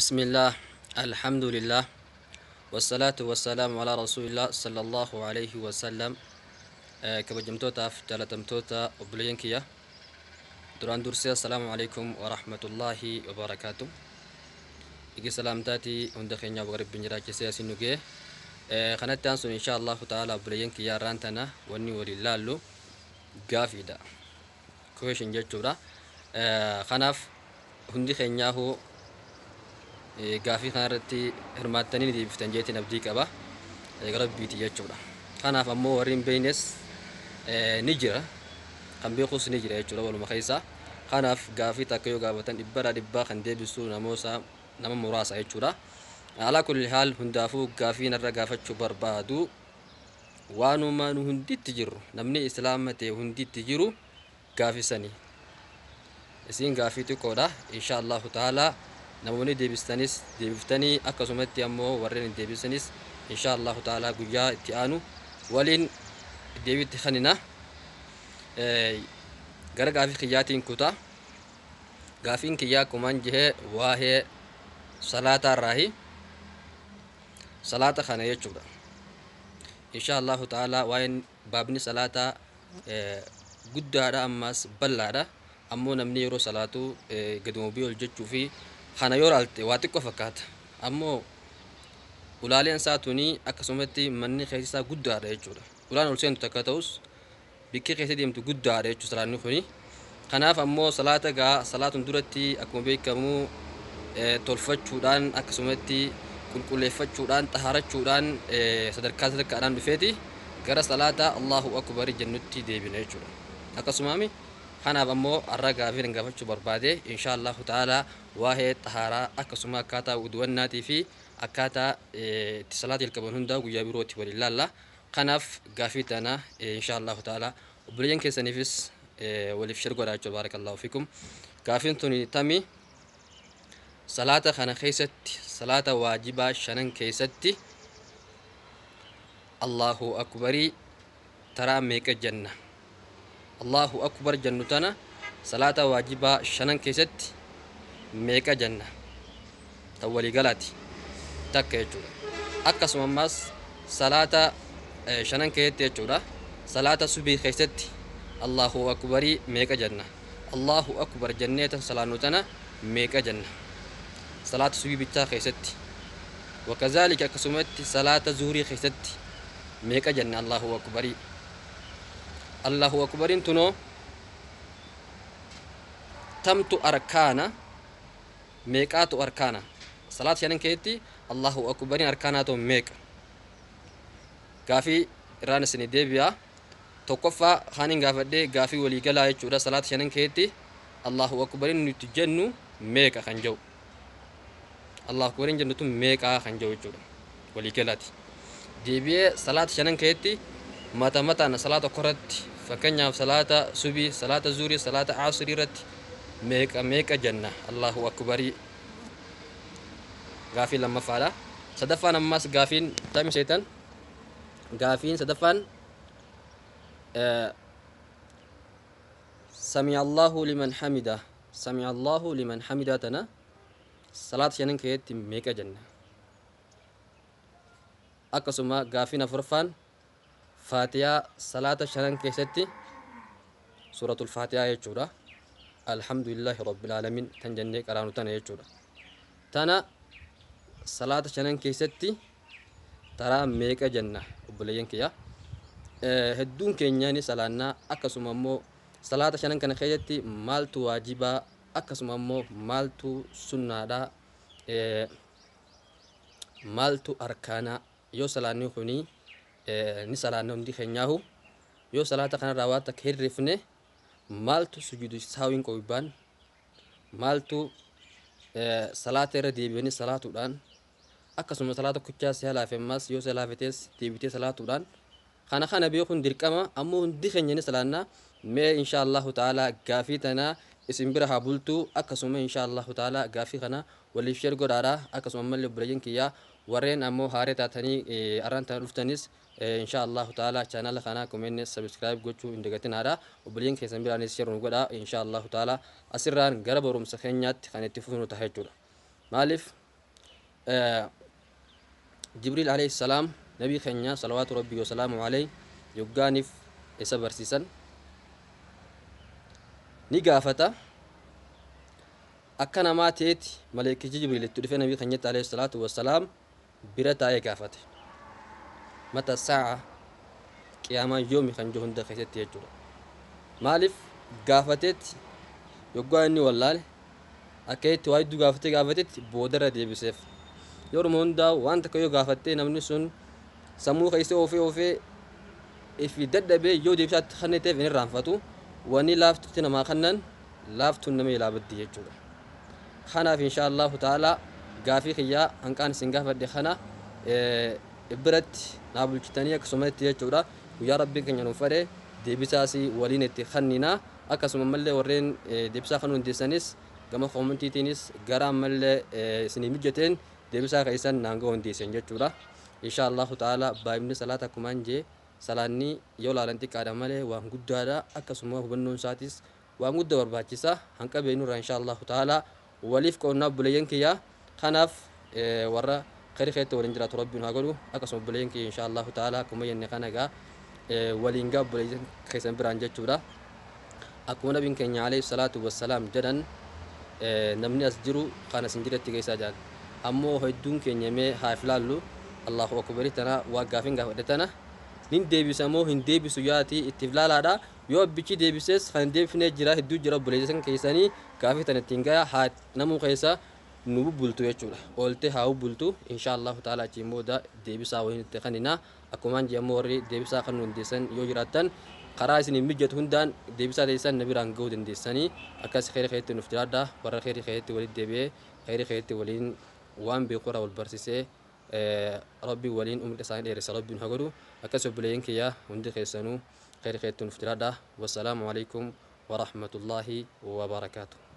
بسم الله الحمد لله والصلاة والسلام على رسول الله صلى الله عليه وسلم. كبجمتوتا في جالتمتوتا وبلينكيا دران درسي السلام عليكم ورحمة الله وبركاته. إجي سلامتاتي وندخلنا بغرب بنجرا كسياسي نوجي خنات تانسون إن شاء الله تعالى بلينكيا رانتنا وني ولله قافدا كويش نجتورا خناف هندي خنياهو gaafii kanarratti hirmaattanii deebiftan jeetiin abdii qaba rabbiiti jechuudha. Kanaaf ammoo warri hin beeknes ni jira, kan beekus ni jira jechuudha waluma keessaa. Kanaaf gaafii takka yoo gaafatan dhibbaa kan deebisu nama muraasa jechuudha. Alaa kulli haal hundaafuu gaafii narra gaafachuu barbaadu waanuma nu hunditti jiru namni islaama ta'e hunditti jiru gaafisanii. Isiin gaafii xiqqoodha insha Allahu ta'ala. namoonni deebiftanii akkasumatti ammoo warreen deebisanis insha Allah ta'ala guyyaa itti aanu waliin deebitti kanina gara gaafii kiyyaatiin kuta gaafiin kiyyaa kumaan jehee waa'ee salaataa irraahi salaata kana jechuudha. insha Allah ta'ala waa'een baabni salaataa guddaadha ammas bal'aadha ammoo namni yeroo salaatu gaduma bii ol jechuu fi kana yoo ilaalte waa xiqqoo fakkaata ammoo ulaaleen saatuni akkasumatti manni keessaa guddaadha jechuudha. Ulaan ol seentu takka ta'us bikki keessa deemtu guddaadha jechuudha salaanni kuni. Kanaaf ammoo salaatun duratti akkuma beekamu tolfachuudhaan akkasumatti qulqulleeffachuudhaan xahaarachuudhaan sadarkaadhaan dhufeeti gara salaata Allahu akbar jennutti deebina jechuudha. Akkasumaami kanaaf ammoo har'a gaafii gaafachuu barbaade insha Allah ta'ala waa'ee xahaaraa akkasuma akkaataa udwannaatii fi akkaataa itti salaata jalqaban hundaa guyyaa birootti waliin ilaalla. Kanaaf gaafii tana insha Allah ta'ala obboleeyyan keessaniifis waliif shir godhaa jechuudha. Baarakallahu fikum. Gaafiin tuni tami salaata kana keessatti salaata waajibaa shanan keessatti Allahu akbarii taraa meeqa jenna? Allahu akbar jennu tana salaata waajibaa shanan keessatti meeqa jenna? Ta waliigalaati takka jechuudha. Akkasuma ammas salaata shanan keessatti jechuudha. Salaata subii keessatti Allahu akbarii meeqa jenna? Allahu akbar jennee tan salaannu tana meeqa jenna? Salaata subii bichaa keessatti wakazaalika akkasumatti salaata zuhurii keessatti meeqa jenna? Allahu akbarii Allahu akbarin tuno tamtu arkana meeqaatu arkana salaat shanan keetti Allahu akbarin arkana to meeqa gaafii irraan isin deebi'a. Tokkoffaa kaanin gaafadhee gaafii walii galaa jechuudha. Salaat shanan keetti Allahu akbarin nuti jennu meeqa kan jedhu Allahu akbarin jennutu meeqa kan jedhu jechuudha walii galaati. Deebi'ee salaat shanan keetti mata mataan salaata korratti fakkeenyaaf salaata subii salaata zuurii salaata asrii irratti meeqa jenna? Allahu akbarii gaafii lammaffaadha. Sadaffaan ammas gaafiin tami seetan gaafiin sadaffaan sami Allahu liman hamida tana salaata shanan keessatti meeqa jenna? Akkasuma gaafiin afuraffaan faatiyaa salaata shanan keessatti suuratul faatiyaa jechuudha. Alhamdulillahi rabbil alamin tan jennee qaraanu tana jechuudha. Tana salaata shanan keessatti taraa meeqa jenna obboleeyyan kiyya? Hedduun keenya ni salaannaa. Akkasuma ammoo salaata shanan kana keessatti maaltu waajibaa akkasuma ammoo maaltu sunnaadhaa maaltu arkaanaa yoo salaanni kuni ni salaanna hundi keenyaahu yoo salaata kanarraa waan takka hirrifne maaltu sujuudu saawiin qobbaan maaltu salaata irra deebi'anii salaatuudhaan akkasuma salaata kuchaa si halaafemmas yoo salaafetes deebitee salaatuudhaan kana beekuun dirqama ammoo hundi keenya ni salaanna. Mee insha Allah ta'ala gaafii tana isin bira haa bultu. Akkasuma insha Allah ta'ala gaafii kana waliif shir godhaadha. Akkasuma mallee obboleeyyan kiyyaa warreen ammoo haaree taatanii arraan tana dhuftanis insha Allah ta'ala channel kana comment subscribe gochuu hin dagatinaadha. Obboleeyyan keessan biraanis share nu godhaa insha Allah ta'ala asirraan gara barumsa keenyaatti kan itti fufnu ta'a jechuudha. Maaliif جبريل عليه السلام نبي خنيا صلوات ربي وسلامه عليه يوغانف إسبر سيسن نيغافتا أكنا ما تيت ملك جبريل تدفع نبي خنيا عليه الصلاة والسلام برتا يغافت متى الساعة قيامة يومي خنجوهن دخيت يجورا مالف غافتت يوغاني والله أكيد وايد غافتت بودرة دي بسيف يوم هوندا وانت كيو غافتي نمني سن سمو خيسي وفي في ددبي يو دي بشات خنيته فين رانفتو واني لافت تنا ما خنن لافت نمي لابد يجورا خنا في ان شاء الله تعالى غافي خيا ان كان سنغا فدي خنا ابرت نابل تانية كسمت يجورا ويا ربي كن ينفره دي بساسي ولينتي خنينا اكسم مله ورين دي بسا خنون دي سنس كما خومنتي تينيس غرام مله سنيمجتين دي بسا خيسن نانغو هندي سنجورا ان شاء الله تعالى بايمني صلاتكم انجي سلاني يولا لنتي كادمله وان غدادا اكسم بنون ساتيس وان غد برباچيسا هنك بينور ان شاء الله تعالى وليف كونا بلينكيا خناف ورا خير خيت ورنجرات ربنا هاغلو اكسم بلينكي ان شاء الله تعالى كما ينخنغا ولينغا بلين خيسن برانجه چودا اكون نبي كنيا عليه الصلاه والسلام جدن نمني اسجرو خانا سنجرت تيسا جان امو هدون كنيا مي حافلالو الله اكبر تنا واقافين غفدتنا نين ديبسامو هين ديبسو ياتي اتفلالادا يو بيچي ديبسس خان ديفني جرا هدو جرا بليسن كيساني كافي تنتينغا هات نمو خيسا نوبو بولتو يچولا اولتي هاو بولتو ان شاء الله تعالى تيمودا ديبسا وين تخنينا اكومان جاموري ديبسا خنون ديسن يو جراتن قراسني ميجت هندان ديبسا ديسن نبيران غودن ديساني اكاس خير خيت نفترادا بر خير خيت وليد ديبي خير خيت ولين وان بيقرا والبرسيسه ربي ولين أمك سعيد يرسل ربي نهجرو أكسب بلينك يا وندي خيسانو خير خير تنفترادا والسلام عليكم ورحمة الله وبركاته.